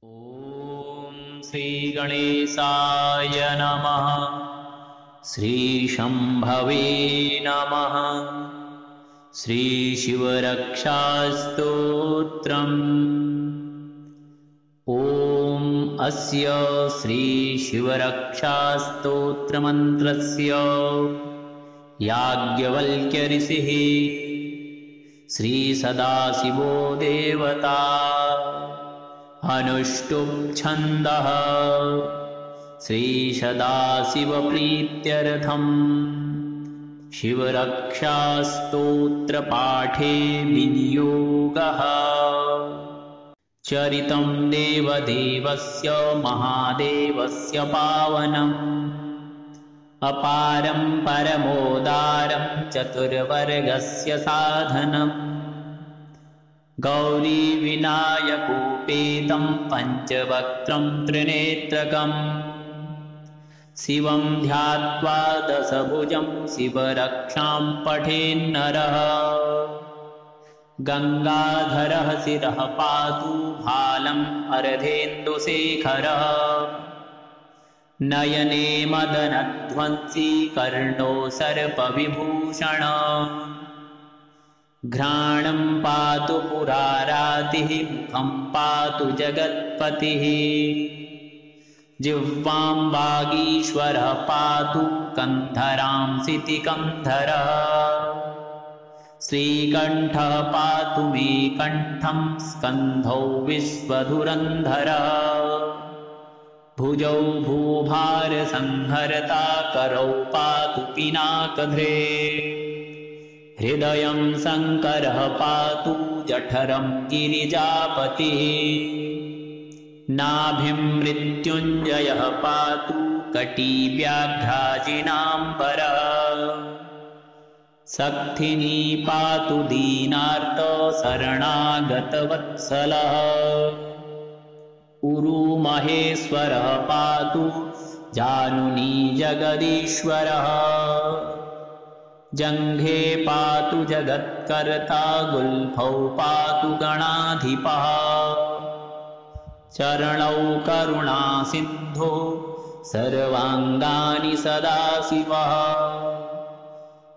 ॐ श्रीगणेशाय नमः। श्रीशम्भवे नमः। श्रीशिवरक्षास्तोत्रम्। ॐ अस्य श्रीशिवरक्षास्तोत्रमन्त्रस्य याज्ञवल्क्यऋषिः श्रीसदाशिवो देवता अनुष्टुप् छन्दः श्रीसदाशिवप्रीत्यर्थं शिवरक्षास्तोत्रपाठे विनियोगः। चरितं देवदेवस्य महादेवस्य पावनम् अपारं परमोदारं चतुर्वर्गस्य साधनम् गौरीविनायकोपेतं पञ्चवक्त्रं त्रिनेत्रकम् शिवं ध्यात्वा दशभुजं शिवरक्षां पठेन्नरः। गङ्गाधरः शिरः पातु भालम् अर्धेन्दुशेखरः। नयने मदनध्वंसी कर्णो सर्पविभूषण। घ्राणं पातु पुरारातिः मुखं पातु जगत्पतिः। जिह्वां वागीश्वरः पातु कन्धरां सितिकन्धरः। श्रीकण्ठः पातु मे कण्ठं स्कन्धौ विश्वधुरन्धरः। भुजौ भूभारसंहरता करौ पातु पिनाकध्रे। हृदयं शङ्करः पातु जठरं गिरिजापतिः। नाभिं मृत्युञ्जयः पातु कटिव्याघ्राजिनाम्बरः। सक्थिनी पातु दीनार्तशरणागतवत्सलः। उरुमहेश्वरः पातु जानुनी जगदीश्वरः। जङ्घे पातु जगत्कर्ता गुल्फौ पातु गणाधिपः। चरणौ करुणासिन्धो सर्वाङ्गानि सदाशिवः।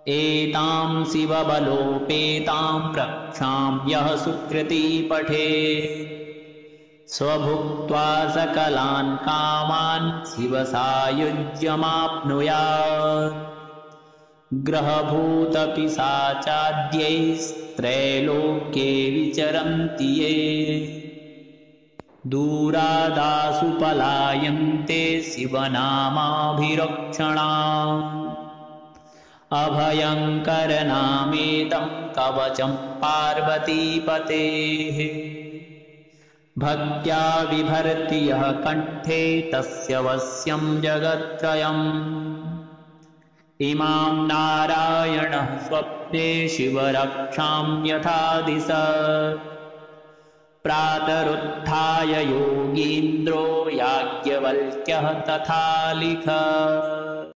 एतां शिवबलोपेतां रक्षां यः सुकृती पठेत् स्वभुक्त्वा सकलान् कामान् शिवसायुज्यमाप्नुयात्। ग्रहभूतपिशाचाद्यैस्त्रैलोक्ये विचरन्ति ये। दूरादासु पलायन्ते शिवनामाभिरक्षणाम्। अभयङ्करनामेदं कवचं पार्वतीपतेः। भक्त्या बिभर्ति यः कण्ठे तस्य वश्यं जगत्त्रयम्। इमां नारायणः स्वप्ने शिवरक्षां यथा दिशत्। प्रातरुत्थाय योगीन्द्रो याज्ञवल्क्यः तथा लिखत्।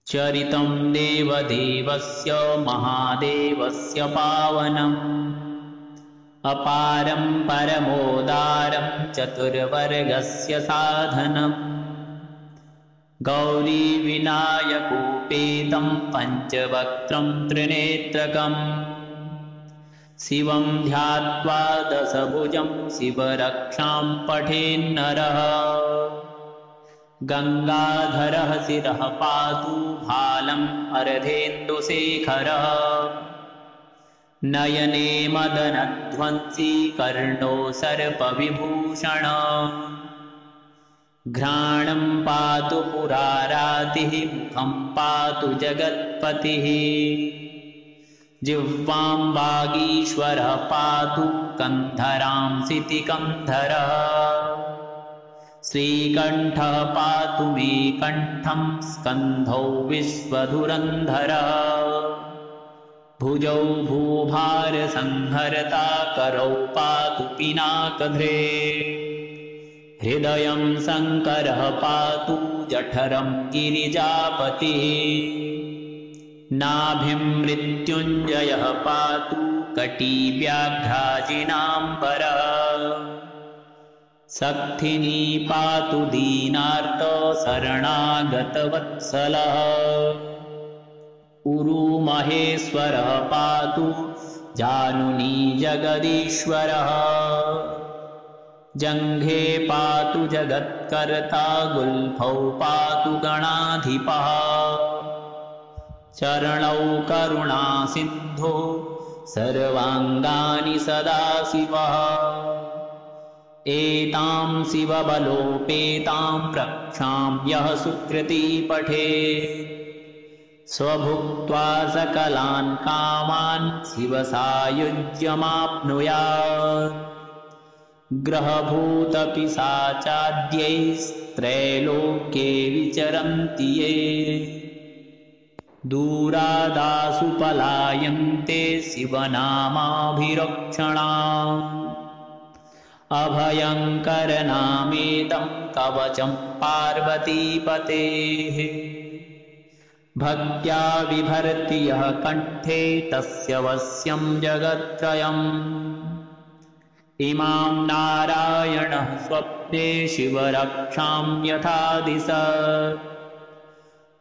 चरितं देवदेवस्य महादेवस्य पावनम् अपारं परमोदारं चतुर्वर्गस्य साधनम्। गौरीविनायकोपेतं पञ्चवक्त्रं त्रिनेत्रकम् शिवं ध्यात्वा दशभुजं शिवरक्षां पठेन्नरः। गङ्गाधरः शिरः पातु भालम् अर्धेन्दुशेखरः। नयने मदनध्वंसी कर्णो सर्पविभूषण। घ्राणं पातु पुरारातिः मुखं पातु जगत्पतिः। जिह्वां वागीश्वरः पातु कन्धरां सितिकन्धरः। श्रीकण्ठः पातु मे कण्ठं स्कन्धौ विश्वधुरन्धरः। भुजौ भूभारसंहरता करौ पातु पिनाकध्रे। हृदयं शङ्करः पातु जठरं गिरिजापतिः। नाभिं मृत्युञ्जयः पातु कटिव्याघ्राजिनाम्बरः। सक्थिनी पातु दीनार्त शरणागतवत्सलः उरुमहेश्वरः पातु जानुनी जगदीश्वरः जङ्घे पातु जगत्कर्ता गुल्फौ पातु गणाधिपः चरणौ करुणासिन्धो सर्वाङ्गानि सदाशिवः एतां शिवबलोपेतां रक्षां यः सुकृती पठेत् स्वभुक्त्वा सकलान् कामान् शिवसायुज्यमाप्नुयात् ग्रहभूतपिशाचाद्यैस्त्रैलोक्ये विचरन्ति ये दूरादासु पलायन्ते शिवनामाभिरक्षणाम् अभयङ्करनामेदं कवचं पार्वतीपतेः भक्त्या बिभर्ति यः कण्ठे तस्य वश्यं जगत्त्रयम् इमां नारायणः स्वप्ने शिवरक्षां यथा दिशत्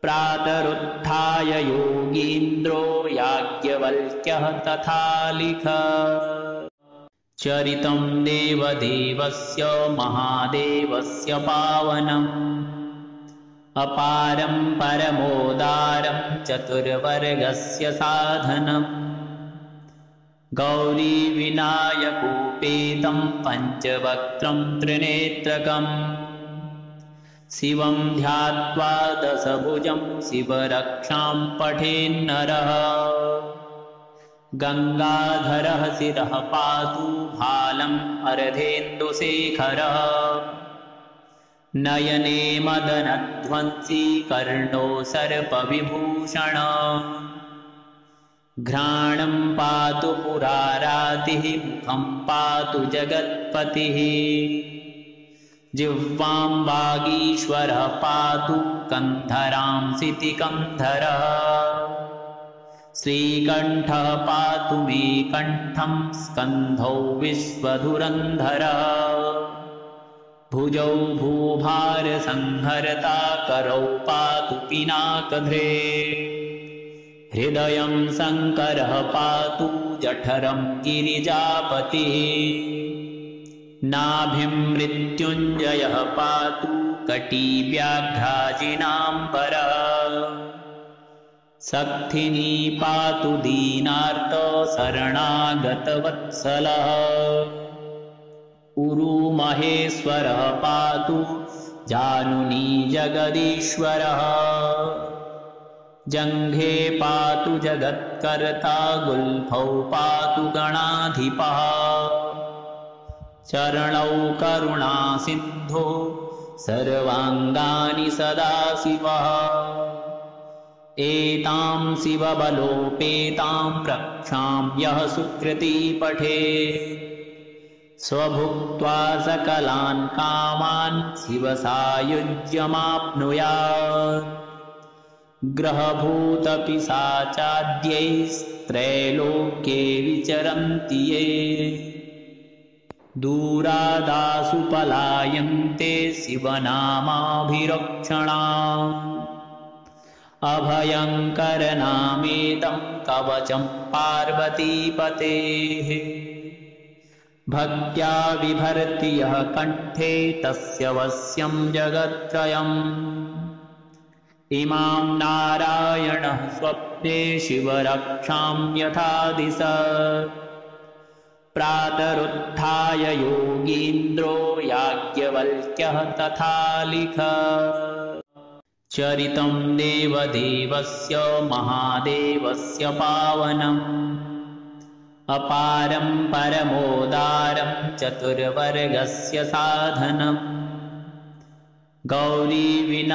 प्रातरुत्थाय योगीन्द्रो याज्ञवल्क्यः तथा लिखत् चरितं देवदेवस्य महादेवस्य पावनम् अपारं परमोदारं चतुर्वर्गस्य साधनम् गौरीविनायकोपेतं पञ्चवक्त्रं त्रिनेत्रकम् शिवं ध्यात्वा दशभुजं शिवरक्षां पठेन्नरः गङ्गाधरः शिरः पातु भालम् अर्धेन्दुशेखरः नयने मदनध्वंसी कर्णो सर्पविभूषण घ्राणं पातु पुरारातिः मुखं पातु जगत्पतिः जिह्वां वागीश्वरः पातु कन्धरां सितिकन्धरः श्रीकण्ठः पातु मे कण्ठं स्कन्धौ विश्वधुरन्धरः भुजौ भूभारसंहर्ता करौ पातु पिनाकध्रे हृदयं शङ्करः पातु जठरं गिरिजापतिः नाभिं मृत्युञ्जयः पातु कटिव्याघ्राजिनाम्बरः सक्थिनी पातु दीनार्त शरणागतवत्सलः उरुमहेश्वरः पातु जानुनी जगदीश्वरः जङ्घे पातु जगत्कर्ता गुल्फौ पातु गणाधिपः चरणौ करुणासिन्धो सर्वाङ्गानि सदाशिवः एतां शिवबलोपेतां रक्षां यः सुकृती पठेत् स्वभुक्त्वा सकलान् कामान् शिवसायुज्यमाप्नुयात् ग्रहभूतपिशाचाद्यैस्त्रैलोक्ये विचरन्ति ये दूरादासु पलायन्ते शिवनामाभिरक्षणाम् अभयङ्करनामेदं कवचं पार्वतीपतेः भक्त्या बिभर्ति यः कण्ठे तस्य वश्यं जगत्त्रयम् इमां नारायणः स्वप्ने शिवरक्षां यथा दिशत् प्रातरुत्थाय योगीन्द्रो याज्ञवल्क्यः तथा लिखत् चरितं देवदेवस्य महादेवस्य पावनम् अपारं परमोदारं चतुर्वर्गस्य साधनम् गौरीविनायकोपेतं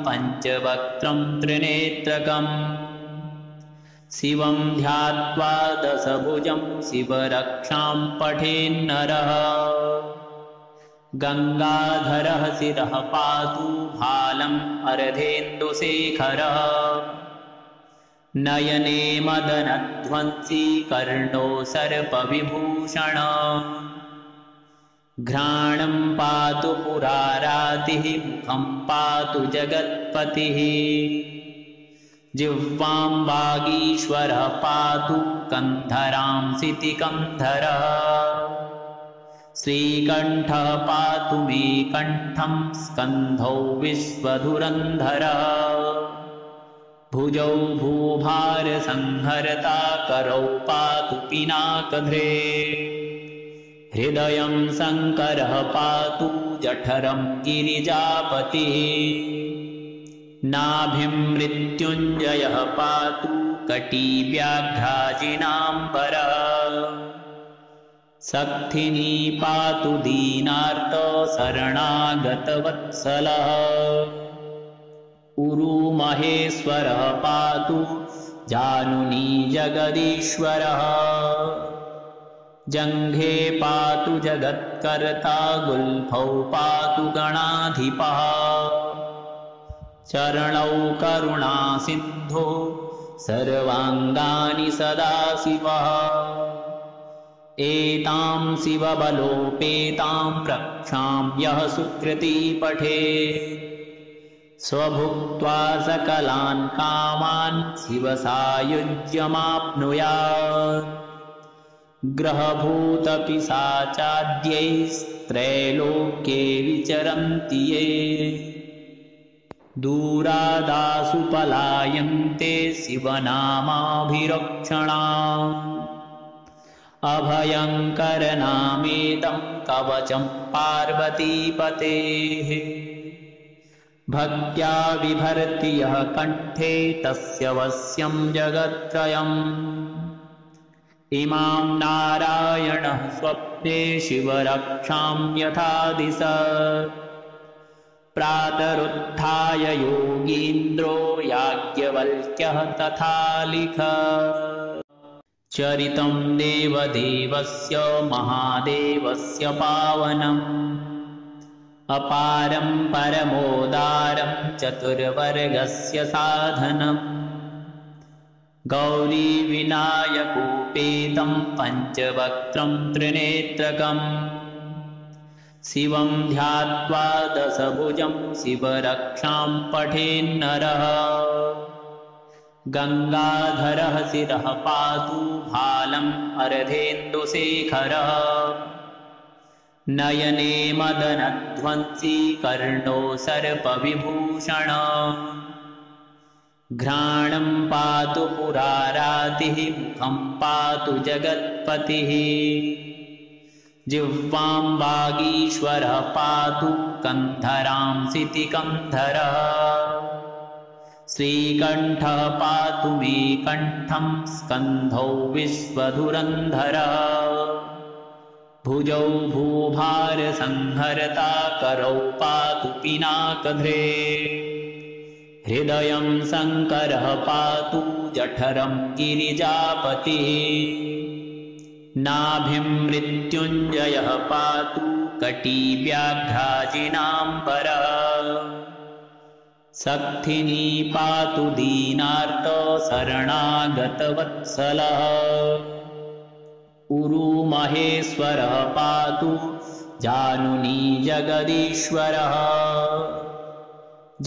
पञ्चवक्त्रं त्रिनेत्रकम् शिवं ध्यात्वा दशभुजं शिवरक्षां पठेन्नरः गङ्गाधरः शिरः पातु भालम् अर्धेन्दुशेखरः नयने मदनध्वंसी कर्णो सर्पविभूषण घ्राणं पातु पुरारातिः मुखं पातु जगत्पतिः जिह्वां वागीश्वरः पातु कन्धरांसिति कन्धरः श्रीकण्ठः पातु मे कण्ठं स्कन्धौ विश्वधुरन्धरः भुजौ भूभारसंहरता करौ पातु पिनाकध्रे हृदयं शङ्करः पातु जठरं गिरिजापतिः नाभिं मृत्युञ्जयः पातु कटिव्याघ्राजिनाम्बरः सक्थिनी पातु दीनार्त शरणागतवत्सलः उरुमहेश्वरः पातु जानुनी जगदीश्वरः जङ्घे पातु जगत्कर्ता गुल्फौ पातु गणाधिपः चरणौ करुणासिन्धो सर्वाङ्गानि सदाशिवः एतां शिवबलोपेतां रक्षां यः सुकृती पठेत् स्वभुक्त्वा सकलान् कामान् शिवसायुज्यमाप्नुयात् ग्रहभूतपिशाचाद्यैस्त्रैलोक्ये विचरन्ति ये दूरादासु पलायन्ते शिवनामाभिरक्षणाम् अभयङ्करनामेदं कवचं पार्वतीपतेः भक्त्या बिभर्ति यः कण्ठे तस्य वश्यं जगत्त्रयम् इमां नारायणः स्वप्ने शिवरक्षां यथा दिशत् प्रातरुत्थाय योगीन्द्रो याज्ञवल्क्यः तथा लिखत् चरितं देवदेवस्य महादेवस्य पावनम् अपारं परमोदारं चतुर्वर्गस्य साधनम् गौरीविनायकोपेतं पञ्चवक्त्रं त्रिनेत्रकम् शिवं ध्यात्वा दशभुजं शिवरक्षां पठेन्नरः गङ्गाधरः शिरः पातु भालम् अर्धेन्दुशेखरः नयने मदनध्वंसी कर्णो सर्पविभूषणः घ्राणं पातु पुरारातिः मुखं पातु जगत्पतिः जिह्वां वागीश्वरः पातु कन्धरांसिति कन्धरः श्रीकण्ठः पातु मे कण्ठं स्कन्धौ विश्वधुरन्धरः भुजौ भूभारसंहरता करौ पातु पिनाकध्रे हृदयं शङ्करः पातु जठरं गिरिजापतिः नाभिं मृत्युञ्जयः पातु कटिव्याघ्राजिनाम्बरः सक्थिनी पातु दीनार्त शरणागतवत्सलः उरुमहेश्वरः पातु जानुनी जगदीश्वरः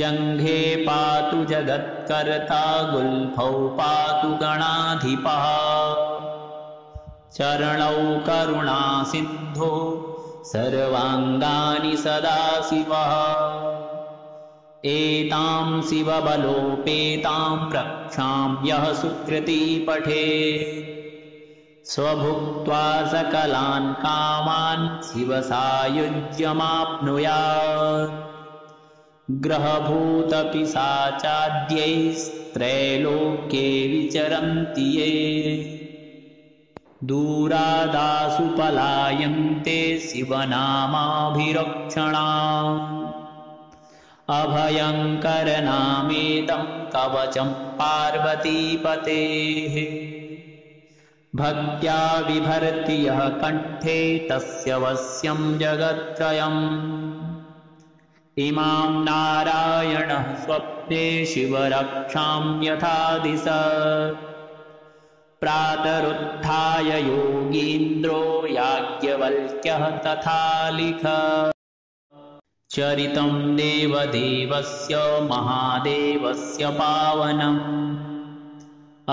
जङ्घे पातु जगत्कर्ता गुल्फौ पातु गणाधिपः चरणौ करुणासिन्धो सर्वाङ्गानि सदाशिवः एतां शिवबलोपेतां रक्षां यः सुकृती पठेत् स्वभुक्त्वा सकलान् कामान् शिवसायुज्यमाप्नुयात् ग्रहभूतपिशाचाद्यैस्त्रैलोक्ये विचरन्ति ये दूरादासु पलायन्ते शिवनामाभिरक्षणाम् अभयङ्करनामेदं कवचं पार्वतीपतेः भक्त्या बिभर्ति यः कण्ठे तस्य वश्यं जगत्त्रयम् इमां नारायणः स्वप्ने शिवरक्षां यथा दिशत् प्रातरुत्थाय योगीन्द्रो याज्ञवल्क्यः तथालिख चरितं देवदेवस्य महादेवस्य पावनम्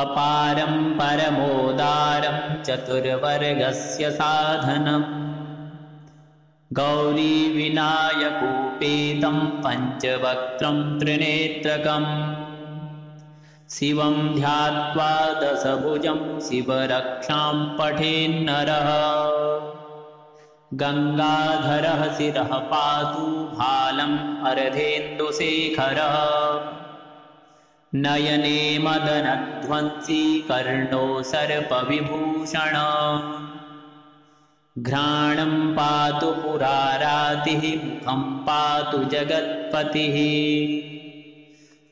अपारं परमोदारं चतुर्वर्गस्य साधनम् गौरीविनायकोपेतं पञ्चवक्त्रं त्रिनेत्रकम् शिवं ध्यात्वा दशभुजं शिवरक्षां पठेन्नरः गङ्गाधरः शिरः पातु भालम् अर्धेन्दुशेखरः नयने मदनध्वंसी कर्णो सर्पविभूषण घ्राणं पातु पुरारातिः मुखं पातु जगत्पतिः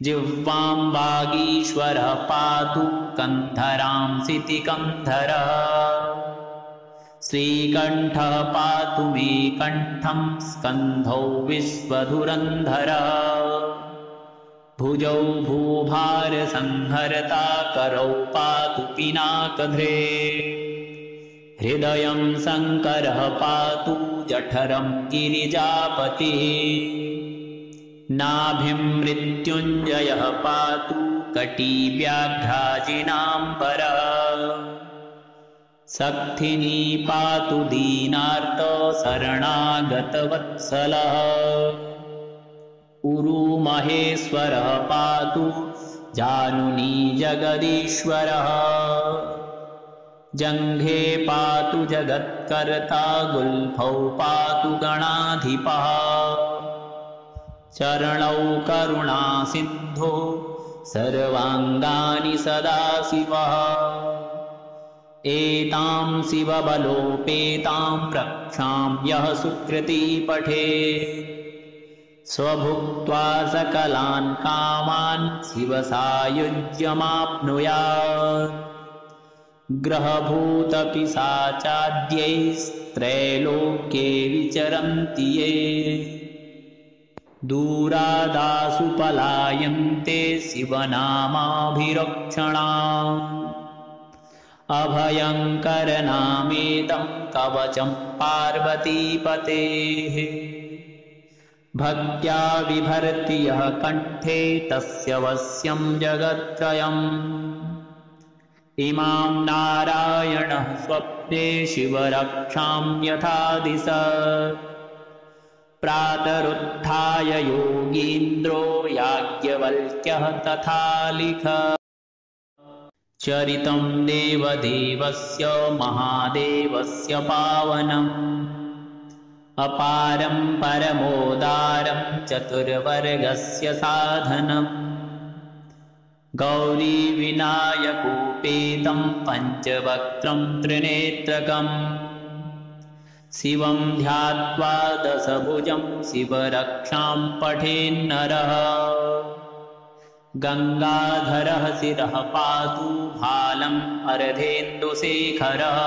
जिह्वां वागीश्वरः पातु कन्धरां सितिकन्धरः श्रीकण्ठः पातु मे कण्ठं स्कन्धौ विश्वधुरन्धरः भुजौ भूभारसंहर्ता करौ पातु पिनाकध्रे हृदयं शङ्करः पातु जठरं गिरिजापतिः नाभिं मृत्युञ्जयः पातु कटिव्याघ्राजिनाम्बरः सक्थिनी पातु दीनार्त शरणागतवत्सलः उरुमहेश्वरः पातु जानुनी जगदीश्वरः जङ्घे पातु जगत्कर्ता गुल्फौ पातु गणाधिपः चरणौ करुणासिन्धो सर्वाङ्गानि सदाशिवः एतां शिवबलोपेतां रक्षां यः सुकृती पठेत् स्वभुक्त्वा सकलान् कामान् शिवसायुज्यमाप्नुयात् ग्रहभूतपिशाचाद्यैस्त्रैलोक्ये विचरन्ति ये दूरादासु पलायन्ते शिवनामाभिरक्षणाम् अभयङ्करनामेदं कवचं पार्वतीपतेः भक्त्या बिभर्ति यः कण्ठे तस्य वश्यं जगत्त्रयम् इमां नारायणः स्वप्ने शिवरक्षां यथा दिशत् प्रातरुत्थाय योगीन्द्रो याज्ञवल्क्यः तथालिख चरितं देवदेवस्य महादेवस्य पावनम् अपारं परमोदारं चतुर्वर्गस्य साधनम् गौरीविनायकोपेतं पञ्चवक्त्रं त्रिनेत्रकम् शिवं ध्यात्वा दशभुजं शिवरक्षां पठेन्नरः गङ्गाधरः शिरः पातु भालम् अर्धेन्दुशेखरः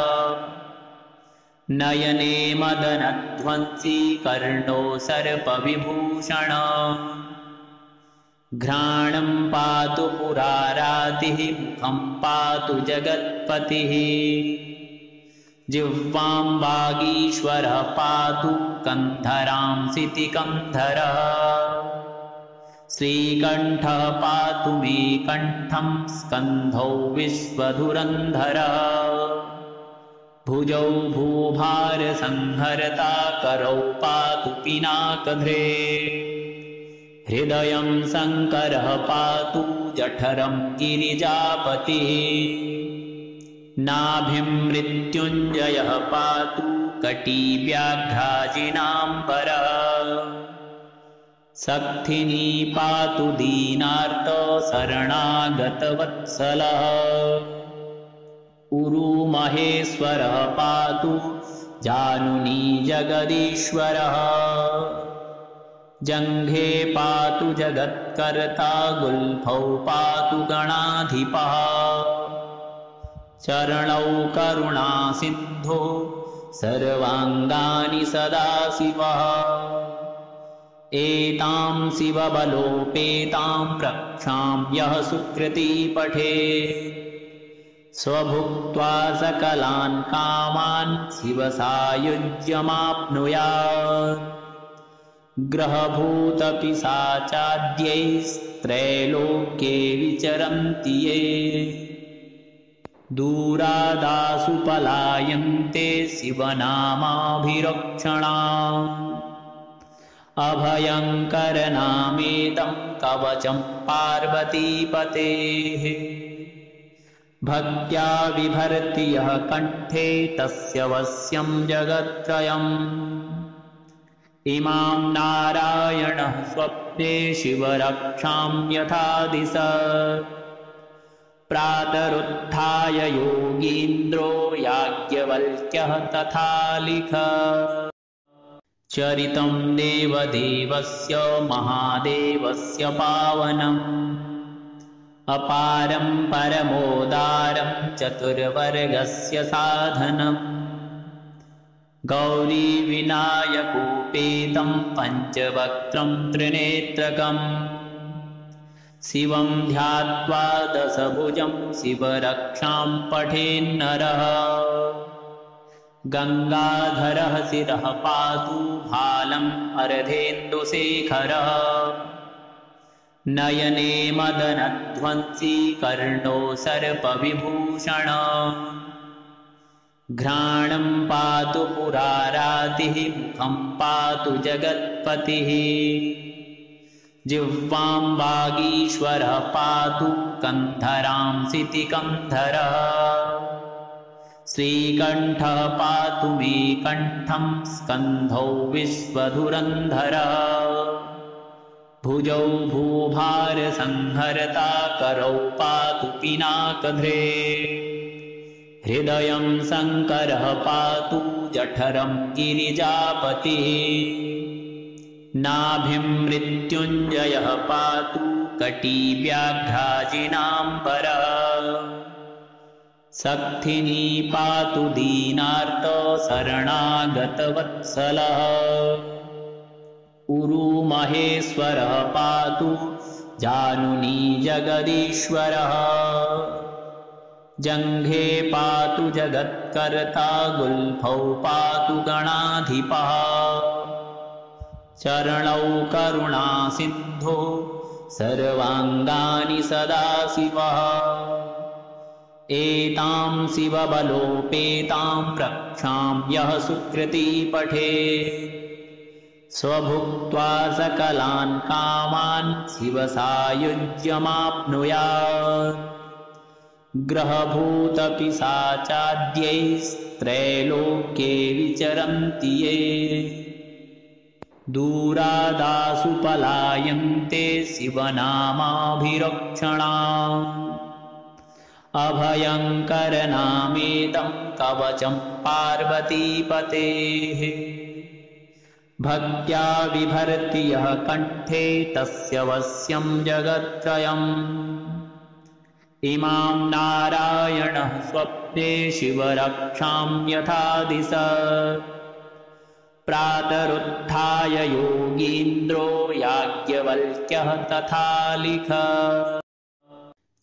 नयने मदनध्वंसी कर्णो सर्पविभूषण घ्राणं पातु पुरारातिः मुखं पातु जगत्पतिः जिह्वां वागीश्वरः पातु कन्धरां सितिकन्धरः श्रीकण्ठः पातु मे कण्ठं स्कन्धौ विश्वधुरन्धरः भुजौ भूभारसंहर्ता करौ पातु पिनाकध्रे हृदयं शङ्करः पातु जठरं गिरिजापतिः नाभिं मृत्युञ्जयः पातु कटिव्याघ्राजिनाम्बरः सक्थिनी पातु दीनार्त शरणागतवत्सलः उरुमहेश्वरः पातु जानुनी जगदीश्वरः जङ्घे पातु जगत्कर्ता गुल्फौ पातु गणाधिपः चरणौ करुणासिन्धो सर्वाङ्गानि सदाशिवः एतां शिवबलोपेतां रक्षां यः सुकृती पठेत् स्वभुक्त्वा सकलान् कामान् शिवसायुज्यमाप्नुयात् ग्रहभूतपिशाचाद्यैस्त्रैलोक्ये विचरन्ति ये दूरादासु पलायन्ते शिवनामाभिरक्षणाम् अभयङ्करनामेदं कवचं पार्वतीपतेः भक्त्या बिभर्ति यः कण्ठे तस्य वश्यं जगत्त्रयम् इमां नारायणः स्वप्ने शिवरक्षां यथा दिशत् प्रातरुत्थाय योगीन्द्रो याज्ञवल्क्यः तथा लिखत् चरितं देवदेवस्य महादेवस्य पावनम् अपारं परमोदारं चतुर्वर्गस्य साधनम् गौरीविनायकोपेतं पञ्चवक्त्रं त्रिनेत्रकम् शिवं ध्यात्वा दशभुजं शिवरक्षां पठेन्नरः गङ्गाधरः शिरः पातु भालम् अर्धेन्दुशेखरः नयने मदनध्वंसी कर्णो सर्पविभूषणः घ्राणं पातु पुरारातिः मुखं पातु जगत्पतिः जिह्वां वागीश्वरः पातु कन्धरां सितिकन्धरः श्रीकण्ठः पातु मे कण्ठं स्कन्धौ विश्वधुरन्धरः भुजौ भूभारसंहर्ता करौ पातु पिनाकध्रे हृदयं शङ्करः पातु जठरं गिरिजापतिः नाभिं मृत्युञ्जयः पातु कटिव्याघ्राजिनाम्बरः सक्थिनी पातु दीनार्त शरणागतवत्सलः उरुमहेश्वरः पातु जानुनी जगदीश्वरः जङ्घे पातु जगत्कर्ता गुल्फौ पातु गणाधिपः चरणौ करुणासिन्धो सर्वाङ्गानि सदाशिवः एतां शिवबलोपेतां रक्षां यः सुकृती पठेत् स्वभुक्त्वा सकलान् कामान् शिवसायुज्यमाप्नुयात् ग्रहभूतपिशाचाद्यैस्त्रैलोक्ये विचरन्ति ये दूरादासु पलायन्ते शिवनामाभिरक्षणाम् अभयङ्करनामेदं कवचं पार्वतीपतेः भक्त्या बिभर्ति यः कण्ठे तस्य वश्यं जगत्त्रयम् इमां नारायणः स्वप्ने शिवरक्षां यथा दिशत् प्रातरुत्थाय योगीन्द्रो याज्ञवल्क्यः तथा लिखत्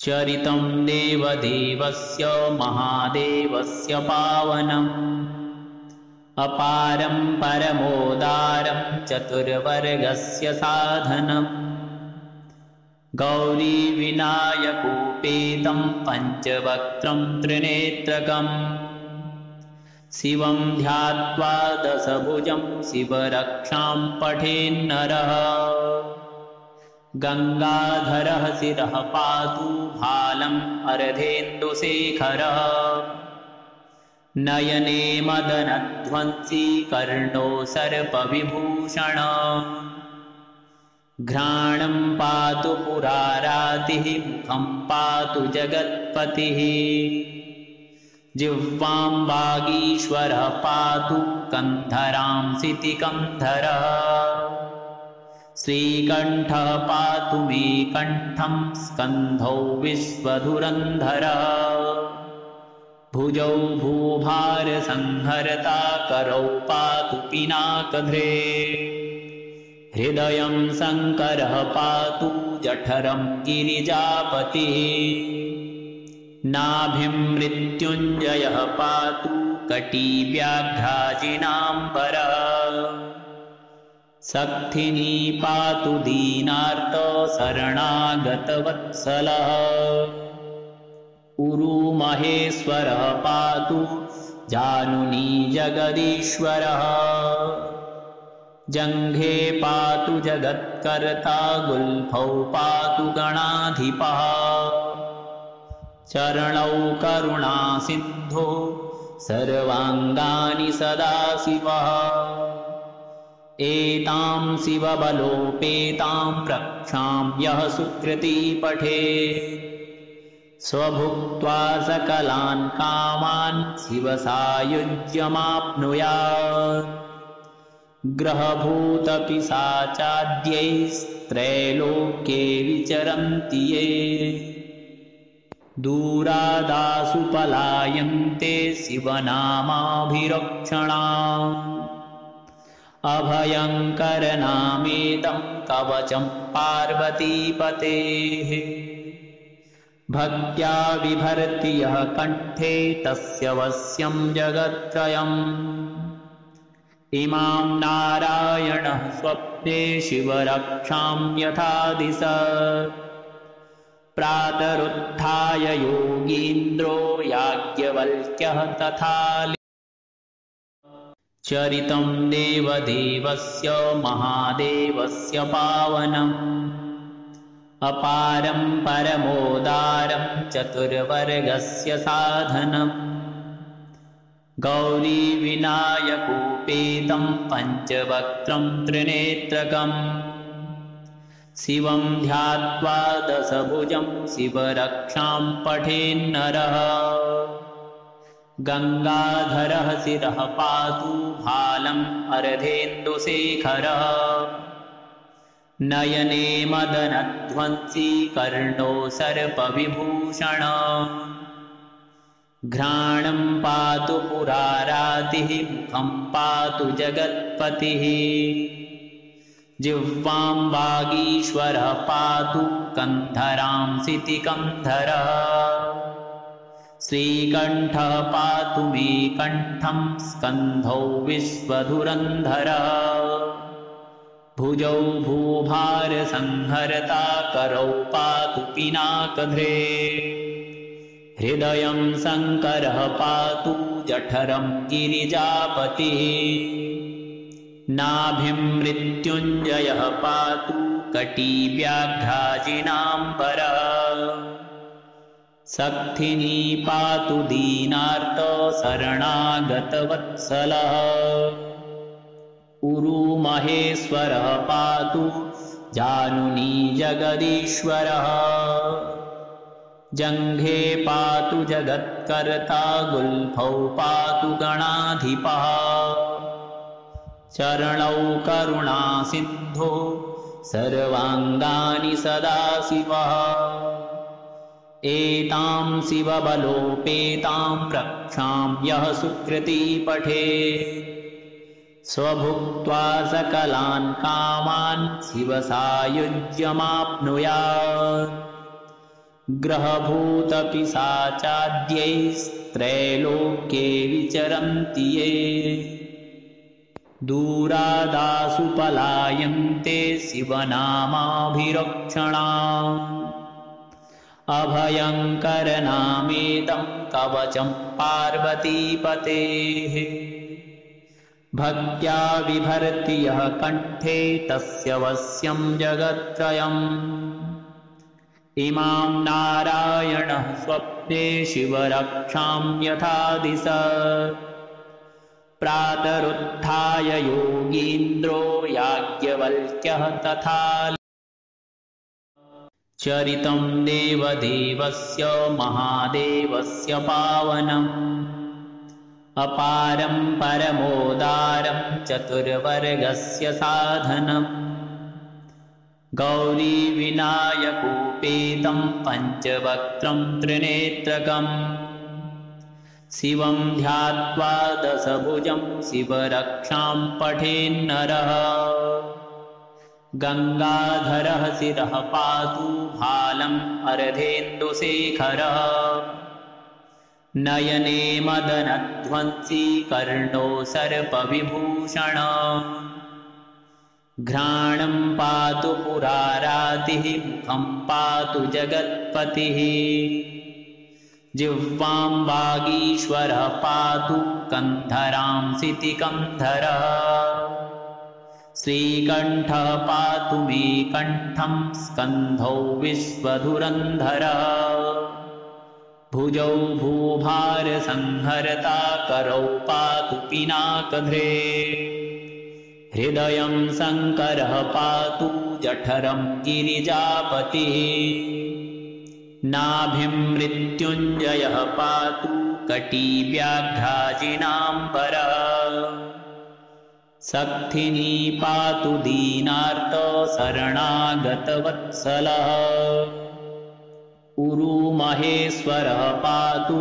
चरितं देवदेवस्य महादेवस्य पावनम् अपारं परमोदारं चतुर्वर्गस्य साधनम् गौरीविनायकोपेतं पञ्चवक्त्रं त्रिनेत्रकम् शिवं ध्यात्वा दशभुजं शिवरक्षां पठेन्नरः गङ्गाधरः शिरः पातु भालम् अर्धेन्दुशेखरः नयने मदनध्वंसी कर्णो सर्पविभूषणः घ्राणं पातु पुरारातिः मुखं पातु जगत्पतिः जिह्वां वागीश्वरः पातु कन्धरां सितिकन्धरः श्रीकण्ठः पातु मे कण्ठं स्कन्धौ विश्वधुरन्धरः भुजौ भूभारसंहर्ता करौ पातु पिनाकध्रे हृदयं शङ्करः पातु जठरं गिरिजापतिः नाभिं मृत्युञ्जयः पातु कटिव्याघ्राजिनाम्बरः सक्थिनी पातु दीनार्तशरणागतवत्सलः उरुमहेश्वरः पातु जानुनी जगदीश्वरः जङ्घे पातु जगत्कर्ता गुल्फौ पातु गणाधिपः चरणौ करुणासिन्धो सर्वाङ्गानि सदाशिवः एतां शिवबलोपेतां रक्षां यः सुकृती पठेत् स्वभुक्त्वा सकलान् कामान् शिवसायुज्यमाप्नुयात् ग्रहभूतपिशाचाद्यैस्त्रैलोक्ये विचरन्ति ये दूरादासु पलायन्ते शिवनामाभिरक्षणाम् अभयङ्करनामेदं कवचं पार्वतीपतेः भक्त्या बिभर्ति यः कण्ठे तस्य वश्यं जगत्त्रयम् इमां नारायणः स्वप्ने शिवरक्षां यथा दिशत् प्रातरुत्थाय योगीन्द्रो याज्ञवल्क्यः तथा चरितं देवदेवस्य महादेवस्य पावनम् अपारं परमोदारं चतुर्वर्गस्य साधनम् गौरीविनायकोपेतं पञ्चवक्त्रं त्रिनेत्रकम् शिवं ध्यात्वा दशभुजं शिवरक्षां पठेन्नरः गङ्गाधरः शिरः पातु भालम् अर्धेन्दुशेखरः नयने मदनध्वंसी कर्णो सर्पविभूषण घ्राणं पातु पुरारातिः मुखं पातु जगत्पतिः जिह्वां वागीश्वरः पातु कन्धरां सितिकन्धरः श्रीकण्ठः पातु मे कण्ठं स्कन्धौ विश्वधुरन्धरः भुजौ भूभारसंहर्ता करौ पातु पिनाकध्रे हृदयं शङ्करः पातु जठरं गिरिजापतिः नाभिं मृत्युञ्जयः पातु कटिव्याघ्राजिनाम्बरः सक्थिनी पातु दीनार्तशरणागतवत्सलः उरुमहेश्वरः पातु जानुनी जगदीश्वरः जङ्घे पातु जगत्कर्ता गुल्फौ पातु गणाधिपः चरणौ करुणासिन्धो सर्वाङ्गानि सदाशिवः एतां शिवबलोपेतां रक्षां यः सुकृती पठेत् स्वभुक्त्वा सकलान् कामान् शिवसायुज्यमाप्नुयात् ग्रहभूतपिशाचाद्यैस्त्रैलोक्ये विचरन्ति ये दूरादासु पलायन्ते शिवनामाभिरक्षणाम् अभयङ्करनामेदं कवचं पार्वतीपतेः भक्त्या बिभर्ति यः कण्ठे तस्य वश्यं जगत्त्रयम् इमां नारायणः स्वप्ने शिवरक्षां यथा दिशत् प्रातरुत्थाय योगीन्द्रो याज्ञवल्क्यः तथा चरितं देवदेवस्य महादेवस्य पावनम् अपारं परमोदारं चतुर्वर्गस्य साधनम् गौरीविनायकोपेतं पञ्चवक्त्रं त्रिनेत्रकम् शिवं ध्यात्वा दशभुजं शिवरक्षां पठेन्नरः गङ्गाधरः शिरः पातु भालम् अर्धेन्दुशेखरः नयने मदनध्वंसी कर्णो सर्पविभूषण घ्राणं पातु पुरारातिः मुखं पातु जगत्पतिः जिह्वां वागीश्वरः पातु कन्धरांसिति कन्धरः श्रीकण्ठः पातु मे कण्ठं स्कन्धौ विश्वधुरन्धरः भुजौ भूभारसंहरता करौ पातु पिनाकध्रे हृदयं शङ्करः पातु जठरं गिरिजापतिः नाभिं मृत्युञ्जयः पातु कटिव्याघ्राजिनाम्बरः सक्थिनी पातु दीनार्त शरणागतवत्सलः उरुमहेश्वरः पातु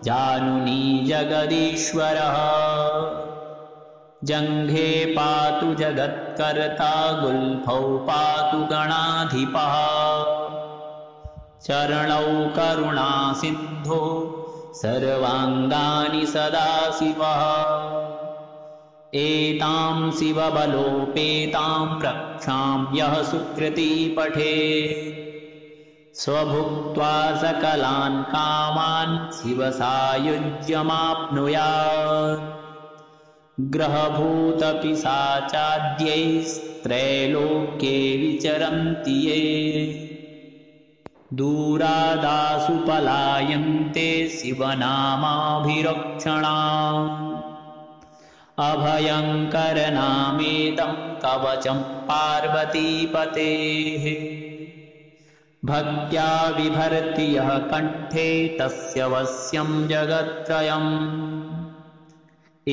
जानुनी जगदीश्वरः जङ्घे पातु जगत्कर्ता गुल्फौ पातु गणाधिपः चरणौ करुणासिन्धो सर्वाङ्गानि सदाशिवः एतां शिवबलोपेतां रक्षां यः सुकृती पठेत् स्वभुक्त्वा सकलान् कामान् शिवसायुज्यमाप्नुयात् ग्रहभूतपिशाचाद्यैस्त्रैलोक्ये विचरन्ति ये दूरादासु पलायन्ते शिवनामाभिरक्षणाम् अभयङ्करनामेदं कवचं पार्वतीपतेः भक्त्या बिभर्ति यः कण्ठे तस्य वश्यं जगत्त्रयम्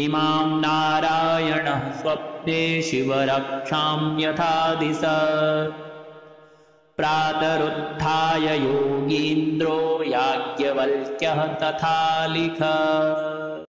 इमां नारायणः स्वप्ने शिवरक्षां यथा दिशत् प्रातरुत्थाय योगीन्द्रो याज्ञवल्क्यः तथा लिखत्।